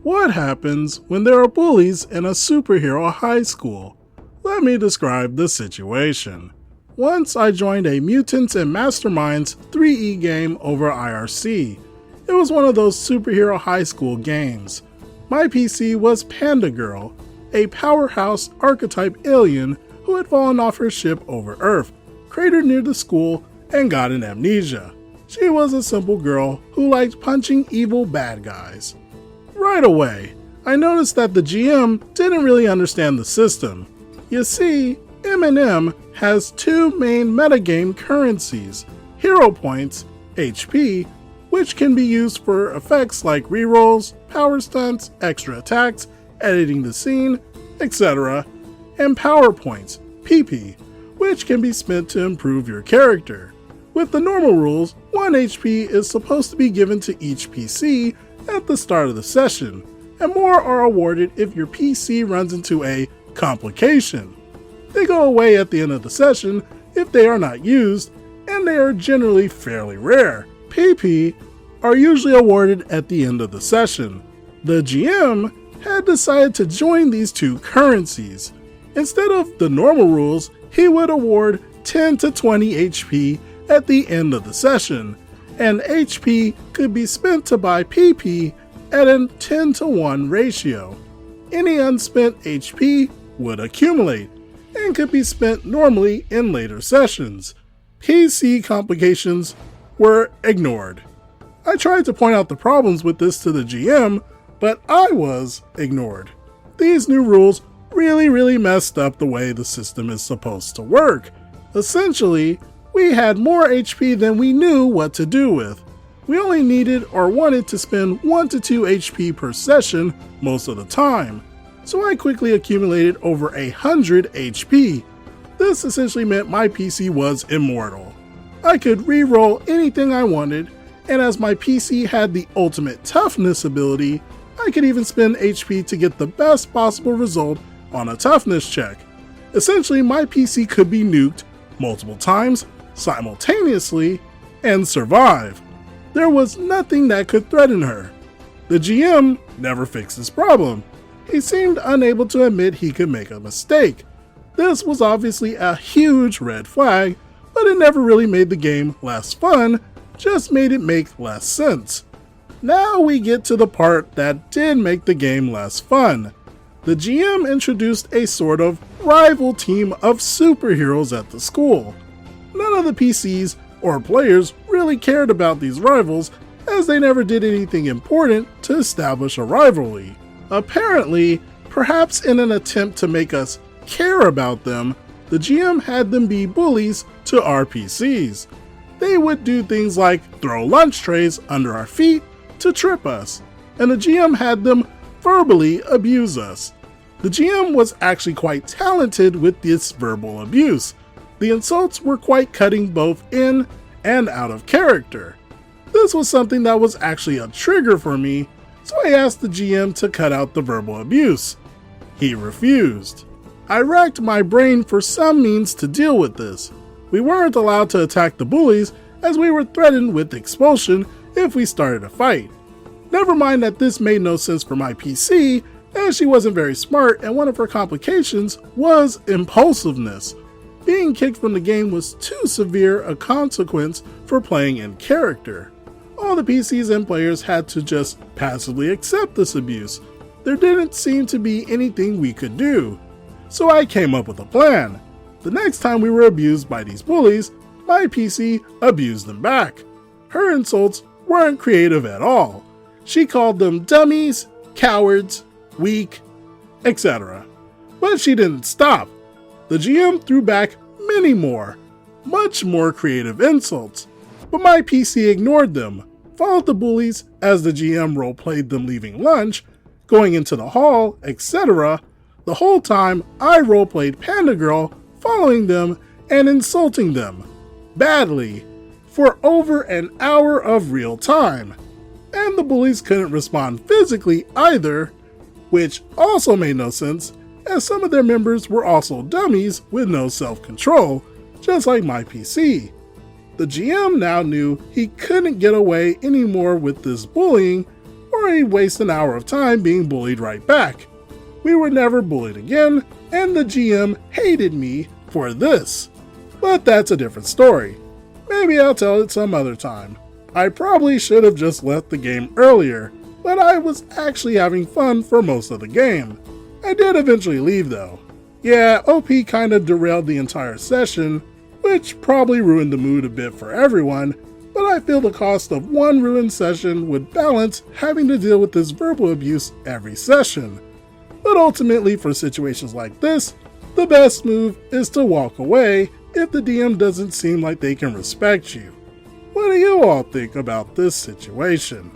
What happens when there are bullies in a superhero high school? Let me describe the situation. Once I joined a Mutants and Masterminds 3E game over IRC. It was one of those superhero high school games. My PC was Panda Girl, a powerhouse archetype alien who had fallen off her ship over Earth, cratered near the school, and gotten amnesia. She was a simple girl who liked punching evil bad guys. Right away, I noticed that the GM didn't really understand the system. You see, M&M has two main metagame currencies, Hero Points, HP, which can be used for effects like rerolls, power stunts, extra attacks, editing the scene, etc., and Power Points, PP, which can be spent to improve your character. With the normal rules, 1 HP is supposed to be given to each PC at the start of the session, and more are awarded if your PC runs into a complication. They go away at the end of the session if they are not used, and they are generally fairly rare. PP are usually awarded at the end of the session. The GM had decided to join these two currencies. Instead of the normal rules, he would award 10 to 20 HP at the end of the session, and HP could be spent to buy PP at a 10 to 1 ratio. Any unspent HP would accumulate and could be spent normally in later sessions. PC complications were ignored. I tried to point out the problems with this to the GM, but I was ignored. These new rules really messed up the way the system is supposed to work. Essentially, we had more HP than we knew what to do with. We only needed or wanted to spend 1 to 2 HP per session most of the time, so I quickly accumulated over 100 HP. This essentially meant my PC was immortal. I could re-roll anything I wanted, and as my PC had the ultimate toughness ability, I could even spend HP to get the best possible result on a toughness check. Essentially, my PC could be nuked multiple times, simultaneously, and survive. There was nothing that could threaten her. The GM never fixed this problem. He seemed unable to admit he could make a mistake. This was obviously a huge red flag, but it never really made the game less fun, just made it make less sense. Now we get to the part that did make the game less fun. The GM introduced a sort of rival team of superheroes at the school. None of the PCs or players really cared about these rivals, as they never did anything important to establish a rivalry. Apparently, perhaps in an attempt to make us care about them, the GM had them be bullies to our PCs. They would do things like throw lunch trays under our feet to trip us, and the GM had them verbally abuse us. The GM was actually quite talented with this verbal abuse. The insults were quite cutting both in and out of character. This was something that was actually a trigger for me, so I asked the GM to cut out the verbal abuse. He refused. I racked my brain for some means to deal with this. We weren't allowed to attack the bullies, as we were threatened with expulsion if we started a fight. Never mind that this made no sense for my PC, as she wasn't very smart and one of her complications was impulsiveness. Being kicked from the game was too severe a consequence for playing in character. All the PCs and players had to just passively accept this abuse. There didn't seem to be anything we could do. So I came up with a plan. The next time we were abused by these bullies, my PC abused them back. Her insults weren't creative at all. She called them dummies, cowards, weak, etc. But she didn't stop. The GM threw back many more, much more creative insults, but my PC ignored them, followed the bullies as the GM roleplayed them leaving lunch, going into the hall, etc. The whole time I roleplayed Panda Girl, following them and insulting them, badly, for over an hour of real time. And the bullies couldn't respond physically either, which also made no sense, as some of their members were also dummies with no self-control, just like my PC. The GM now knew he couldn't get away anymore with this bullying, or he'd waste an hour of time being bullied right back. We were never bullied again, and the GM hated me for this. But that's a different story. Maybe I'll tell it some other time. I probably should have just left the game earlier, but I was actually having fun for most of the game. I did eventually leave though. Yeah, OP kinda derailed the entire session, which probably ruined the mood a bit for everyone, but I feel the cost of one ruined session would balance having to deal with this verbal abuse every session. But ultimately, for situations like this, the best move is to walk away if the DM doesn't seem like they can respect you. What do you all think about this situation?